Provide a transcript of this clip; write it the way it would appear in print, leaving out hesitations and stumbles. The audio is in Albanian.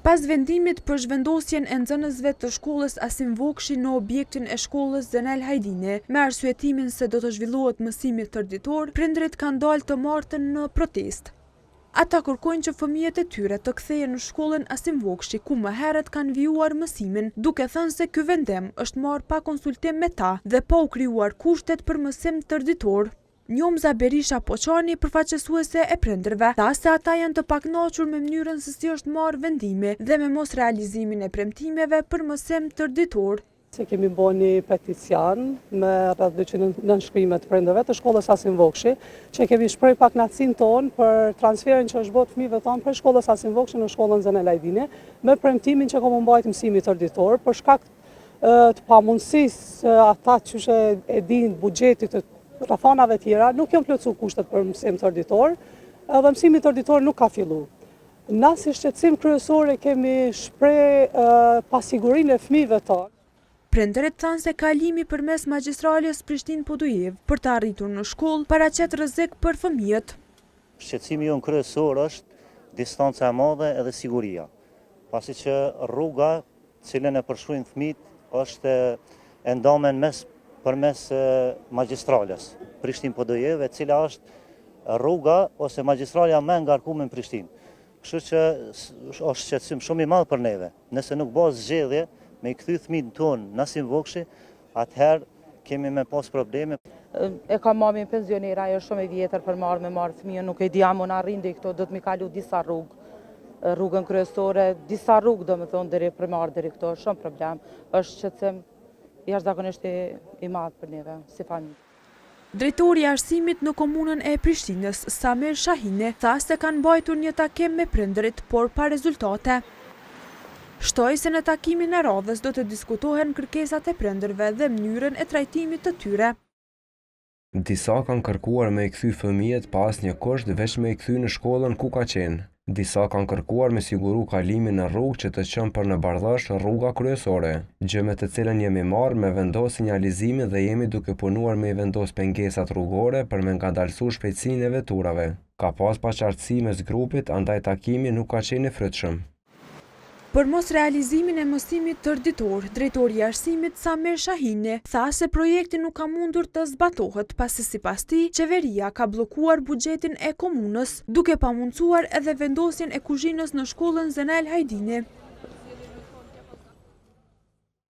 Pas vendimit për zhvendosjen e nxënësve të shkollës Asim Vokshi në objektin e shkollës Zenel Hajdini, me arsyetimin se do të zhvillohet mësimi tërditor, prindërit kanë dalë të martën në protestë. Ata kërkojnë që fëmijët e tyre të kthehen në shkollën Asim Vokshi, ku më herët kanë vijuar mësimin, duke thënë se ky vendim është marrë pa konsultim me ta dhe pa u krijuar kushtet për mësim tërditor. Njomza Berisha Poçani, përfaqësuese e prindërve, tha se ata janë të pakënaqur me mënyrën se si është marrë vendimi dhe me mos realizimin e premtimeve për mësim tërditor. Se kemi bërë një peticion me rreth 200 nënshkrimet të prindërve të shkollës Asim Vokshi, që kemi shpreh pakënaqësinë tonë për transferin që është bërë fëmijëve tonë për shkollës Asim Vokshi në shkollën Zenel Hajdini, me premtimin që ka mbajtur mësimi tërditor për shkak të pamundësisë ata që e dinë buxhetit të rrethanave tjera nuk janë plotësuar kushtet për mësim tërditor, edhe mësimi tërditor nuk ka filluar. Na si shqetësim kryesore kemi shpreh pasigurinë e fëmijëve tonë. Prindërit thanë se kalimi përmes magjistrales Prishtinë-Podujev për të arritur në shkollë paraqet rrezik për fëmijët. Shqetësimi jonë kryesor është distanca e madhe edhe siguria, pasi që rruga cilën e përshkruajnë fëmijët është e ndamen përmes magjistrales Prishtinë-Podujev, e cila është rruga ose magjistralja më e ngarkuar në Prishtinë. Kështu që është shqetësim shumë i madh për neve. Nëse nuk bëhet zgjedhje me i kthy fëmijët tonë në Asim Vokshi, atëherë kemi me pas probleme. E ka mami pensionera, ajo shumë e vjetër për me marrë fëmijën, nuk e di a mund arrindi këto, do të mi kalu disa rrugën kryesore, disa rrugë do më thonë deri për marrë deri këto, shumë problem. Është shqetësim jashtëzakonisht i madh për neve, si familje. Drejtori i arsimit në komunën e Prishtinës, Samir Shahine, tha se kanë mbajtur një takim me prindërit, por pa rezultate. Shtoi se në takimin e radhës do të diskutohen kërkesat e prindërve dhe mënyrën e trajtimit të tyre. Disa kanë kërkuar me i kthy fëmijët pas një kusht veç me i kthy në shkollën ku ka qenë. Disa kanë kërkuar me siguru kalimin në rrugë që të çon për në bardhash rruga kryesore, gjë me të cilën jemi marrë me vendos sinjalizimin dhe jemi duke punuar me i vendos pengesat rrugore për me ngadalësu shpejtësinë e veturave. Ka pas paqartësi mes grupit, andaj takimi nuk ka qenë i frytshëm. Për mos realizimin e mësimit tërditor, drejtori i arsimit Samir Shahine tha se projekti nuk ka mundur të zbatohet pasi sipas tij qeveria ka bllokuar buxhetin e komunës, duke pamundsuar edhe vendosjen e kuzhinës në shkollën Zenel Hajdini.